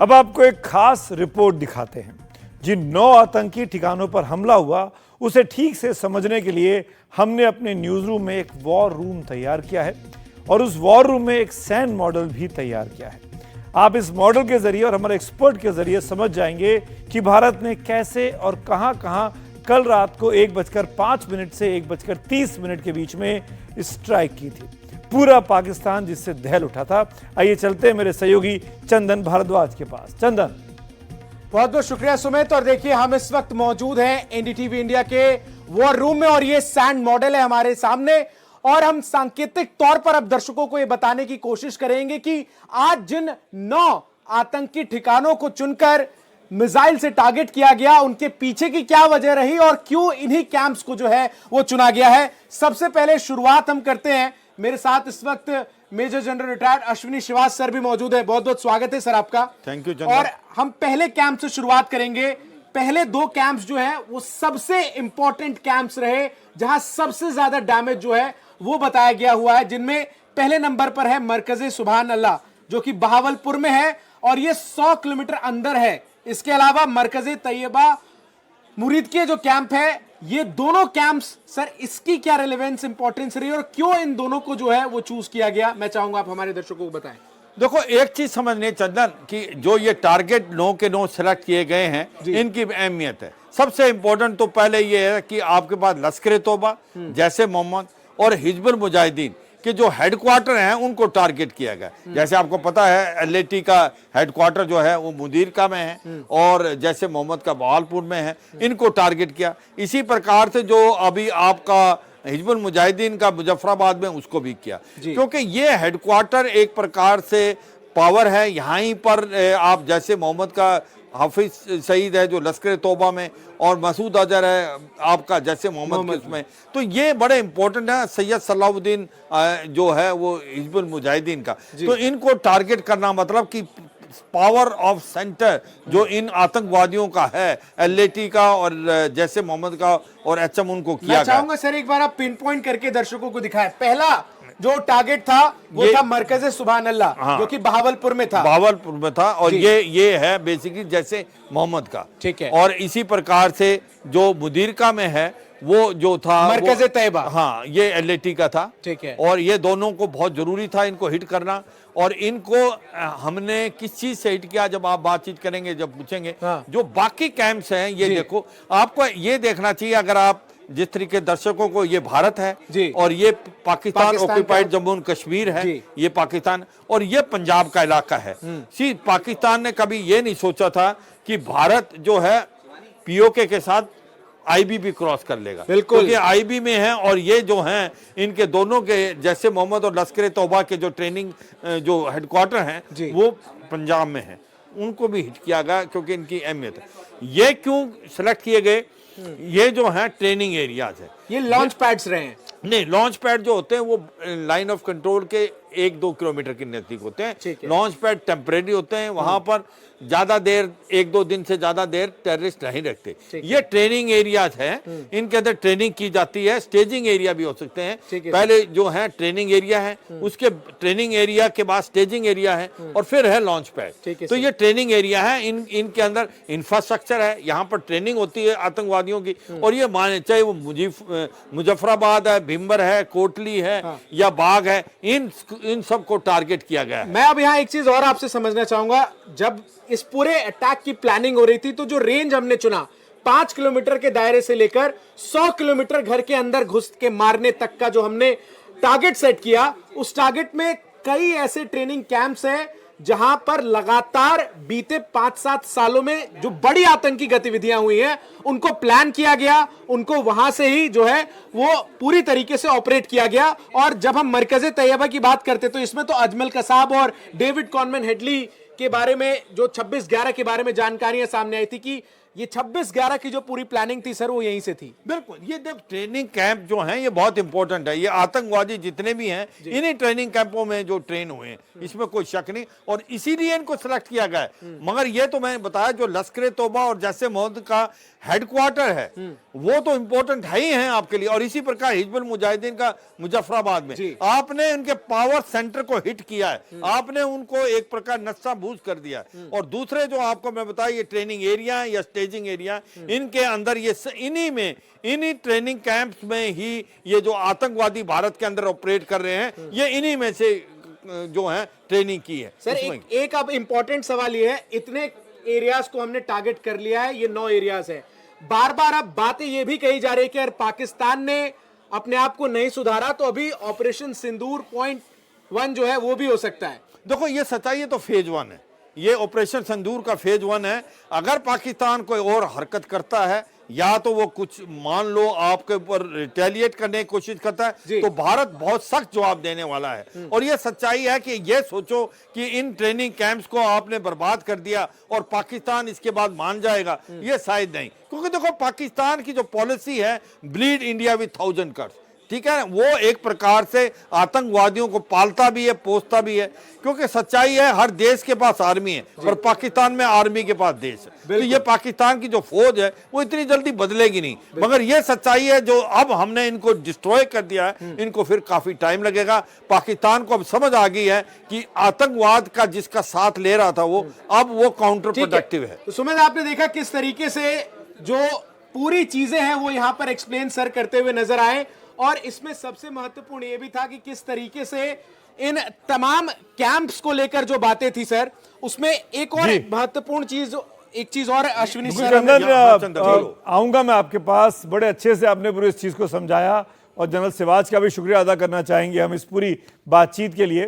अब आपको एक खास रिपोर्ट दिखाते हैं। जिन 9 आतंकी ठिकानों पर हमला हुआ उसे ठीक से समझने के लिए हमने अपने न्यूज रूम में एक वॉर रूम तैयार किया है और उस वॉर रूम में एक सैंड मॉडल भी तैयार किया है। आप इस मॉडल के जरिए और हमारे एक्सपर्ट के जरिए समझ जाएंगे कि भारत ने कैसे और कहां कल रात को 1:05 से 1:30 के बीच में स्ट्राइक की थी। पूरा पाकिस्तान जिससे दहल उठा था। आइए चलते हैं मेरे सहयोगी चंदन भारद्वाज के पास। चंदन, बहुत बहुत शुक्रिया सुमित। और देखिए, हम इस वक्त मौजूद हैं एनडीटीवी इंडिया के वॉर रूम में और ये सैंड मॉडल है हमारे सामने और हम सांकेतिक तौर पर अब दर्शकों को यह बताने की कोशिश करेंगे कि आज जिन 9 आतंकी ठिकानों को चुनकर मिसाइल से टारगेट किया गया, उनके पीछे की क्या वजह रही और क्यों इन्हीं कैंप्स को जो है वो चुना गया है। सबसे पहले शुरुआत हम करते हैं। मेरे साथ इस वक्त major general retired Ashwini Shrivas sir भी मौजूद है। बहुत बहुत स्वागत है सर आपका। Thank you. और हम पहले कैंप से शुरुआत करेंगे। पहले 2 कैंप्स जो है वो सबसे इंपॉर्टेंट कैंप्स रहे, जहां सबसे ज्यादा डैमेज जो है वो बताया गया हुआ है, जिनमें पहले नंबर पर है मरकज़े सुभान अल्लाह, जो कि बहावलपुर में है और ये 100 किलोमीटर अंदर है। इसके अलावा मरकज़े तैयबा मुरीद के जो कैंप है, ये दोनों कैंप्स सर, इसकी क्या रेलेवेंस इंपॉर्टेंस रही और क्यों इन दोनों को जो है वो चूज किया गया, मैं चाहूंगा आप हमारे दर्शकों को बताएं। देखो, एक चीज समझने चंदन कि जो ये टारगेट 9 के 9 सेलेक्ट किए गए हैं, इनकी अहमियत है। सबसे इंपॉर्टेंट तो पहले ये है कि आपके पास लश्कर तौबा, जैसे मोहम्मद और हिजबुल मुजाहिदीन के जो हेडक्वार्टर हैं उनको टारगेट किया गया। जैसे आपको पता है एलएटी का हेडक्वार्टर जो है वो मुदीर का में है और जैसे मोहम्मद का बहावलपुर में है, इनको टारगेट किया। इसी प्रकार से जो अभी आपका हिजबुल मुजाहिदीन का मुजफ्फराबाद में, उसको भी किया, क्योंकि ये हेडक्वार्टर एक प्रकार से पावर है। यहीं पर आप जैसे मोहम्मद का हाफिज सईद है जो लश्कर तौबा में और मसूद अजहर है आपका जैसे मोहम्मद के उसमें, तो ये बड़े इंपॉर्टेंट है। सैयद सलाहुद्दीन जो है वो हिजबुल मुजाहिदीन का, तो इनको टारगेट करना मतलब कि पावर ऑफ सेंटर जो इन आतंकवादियों का है, एलएटी का और जैसे मोहम्मद का और एचएम, उनको किया गया। मैं चाहूंगा सर एक बार आप पिन पॉइंट करके दर्शकों को दिखाएं। पहला जो टारगेट था वो था मरकज़े सुभान अल्लाह, हाँ, जो कि बहावलपुर में था। बहावलपुर में था और ये है बेसिकली जैसे मोहम्मद का, ठीक है। और इसी प्रकार से जो मुदीरका में है वो जो था मरकज़े तैयबा, हाँ, ये एलएटी का था, ठीक है। और ये दोनों को बहुत जरूरी था इनको हिट करना। और इनको हमने किस चीज से हिट किया, जब आप बातचीत करेंगे, जब पूछेंगे। हाँ। जो बाकी कैंप्स हैं, ये देखो, आपको ये देखना चाहिए, अगर आप जिस तरीके दर्शकों को, ये भारत है और ये पाकिस्तान ऑक्यूपाइड जम्मू एंड कश्मीर है, ये पाकिस्तान, और ये पंजाब का इलाका है। पाकिस्तान ने कभी ये नहीं सोचा था कि भारत जो है पीओके के साथ आईबी भी क्रॉस कर लेगा, क्योंकि आईबी में है और ये जो हैं इनके दोनों के जैसे मोहम्मद और लश्कर तौबा के जो ट्रेनिंग जो हेडक्वार्टर हैं वो पंजाब में है, उनको भी हिट किया गया क्योंकि इनकी अहमियत है। ये क्यों सेलेक्ट किए गए, ये जो है ट्रेनिंग एरियाज है, ये लॉन्च पैड्स रहे हैं। नहीं, लॉन्च पैड जो होते हैं वो लाइन ऑफ कंट्रोल के 1-2 किलोमीटर के नजदीक होते हैं। लॉन्च पैड टेम्परेरी होते हैं, वहां पर ज्यादा देर, 1-2 दिन से ज्यादा देर टेररिस्ट नहीं रखते। ये ट्रेनिंग एरियाज हैं, इनके अंदर ट्रेनिंग की जाती है। स्टेजिंग एरिया भी हो सकते हैं। पहले जो है ट्रेनिंग एरिया है, उसके ट्रेनिंग एरिया के बाद स्टेजिंग एरिया है और फिर है लॉन्च पैड। तो ये ट्रेनिंग एरिया है, इनके अंदर इंफ्रास्ट्रक्चर है, यहाँ पर ट्रेनिंग होती है आतंकवादियों की। और ये माने चाहे वो मुजफ्फराबाद है, भिम्बर है, कोटली है या बाग है, इन सब को टारगेट किया गया है। मैं अब यहाँ एक चीज और आपसे समझना चाहूंगा। जब इस पूरे अटैक की प्लानिंग हो रही थी, तो जो रेंज हमने चुना 5 किलोमीटर के दायरे से लेकर 100 किलोमीटर घर के अंदर घुस के मारने तक का जो हमने टारगेट सेट किया, उस टारगेट में कई ऐसे ट्रेनिंग कैंप्स हैं जहां पर लगातार बीते 5-7 सालों में जो बड़ी आतंकी गतिविधियां हुई हैं उनको प्लान किया गया, उनको वहां से ही जो है वो पूरी तरीके से ऑपरेट किया गया। और जब हम मरकज़े तैयबा की बात करते तो इसमें तो अजमल कसाब और डेविड कॉनमैन हेडली के बारे में, जो 26/11 के बारे में जानकारियां सामने आई थी कि ये 26/11 की जो पूरी प्लानिंग थी सर वो यहीं से थी। बिल्कुल, ये देख ट्रेनिंग कैंप जो हैं ये बहुत इंपॉर्टेंट है। ये आतंकवादी जितने भी हैं इन्हीं ट्रेनिंग कैंपों में जो ट्रेन हुए हैं, इसमें कोई शक नहीं, और इसीलिए इनको सिलेक्ट किया गया है। मगर ये तो मैंने बताया जो लश्कर तौबा और जैसे मोहम्मद का हेडक्वार्टर है वो तो इंपॉर्टेंट है ही है आपके लिए, और इसी प्रकार हिजबुल मुजाहिदीन का मुजफ्फराबाद में आपने उनके पावर सेंटर को हिट किया है, आपने उनको एक प्रकार नस्ताभूज कर दिया है। और दूसरे जो आपको मैं बताया ये ट्रेनिंग एरिया या स्टेजिंग एरिया, इनके अंदर ये इन्हीं ट्रेनिंग कैंप्स में ही ये जो आतंकवादी भारत के अंदर ऑपरेट कर रहे हैं ये इन्हीं में से जो है ट्रेनिंग की है। सर एक अब इंपॉर्टेंट सवाल ये है, इतने एरियाज को हमने टारगेट कर लिया है, ये 9 एरियाज है, बार बार अब बातें ये भी कही जा रही है कि अगर पाकिस्तान ने अपने आप को नहीं सुधारा तो अभी ऑपरेशन सिंदूर .1 जो है वो भी हो सकता है। देखो ये सच्चाई है तो फेज 1 है, ये ऑपरेशन सिंदूर का फेज 1 है। अगर पाकिस्तान कोई और हरकत करता है या तो वो कुछ मान लो आपके ऊपर रिटेलिएट करने की कोशिश करता है तो भारत बहुत सख्त जवाब देने वाला है। और ये सच्चाई है कि ये सोचो कि इन ट्रेनिंग कैंप्स को आपने बर्बाद कर दिया और पाकिस्तान इसके बाद मान जाएगा, ये शायद नहीं। क्योंकि देखो पाकिस्तान की जो पॉलिसी है ब्लीड इंडिया विद 1000 कट्स, ठीक है, वो एक प्रकार से आतंकवादियों को पालता भी है पोसता भी है। क्योंकि सच्चाई है हर देश के पास आर्मी है और पाकिस्तान में आर्मी के पास देश है, तो ये पाकिस्तान की जो फौज है वो इतनी जल्दी बदलेगी नहीं। मगर ये सच्चाई है जो अब हमने इनको डिस्ट्रॉय कर दिया है, इनको फिर काफी टाइम लगेगा। पाकिस्तान को अब समझ आ गई है कि आतंकवाद का जिसका साथ ले रहा था वो अब वो काउंटर प्रोडक्टिव है। तो सुमित आपने देखा किस तरीके से जो पूरी चीजें हैं वो यहाँ पर एक्सप्लेन सर करते हुए नजर आए, और इसमें सबसे महत्वपूर्ण ये भी था कि किस तरीके से इन तमाम कैंप्स को लेकर जो बातें थी सर, उसमें एक और महत्वपूर्ण चीज, एक चीज और अश्विनी सर आऊंगा मैं आपके पास, बड़े अच्छे से आपने पूरी इस चीज को समझाया, और जनरल सिवाज का भी शुक्रिया अदा करना चाहेंगे हम इस पूरी बातचीत के लिए।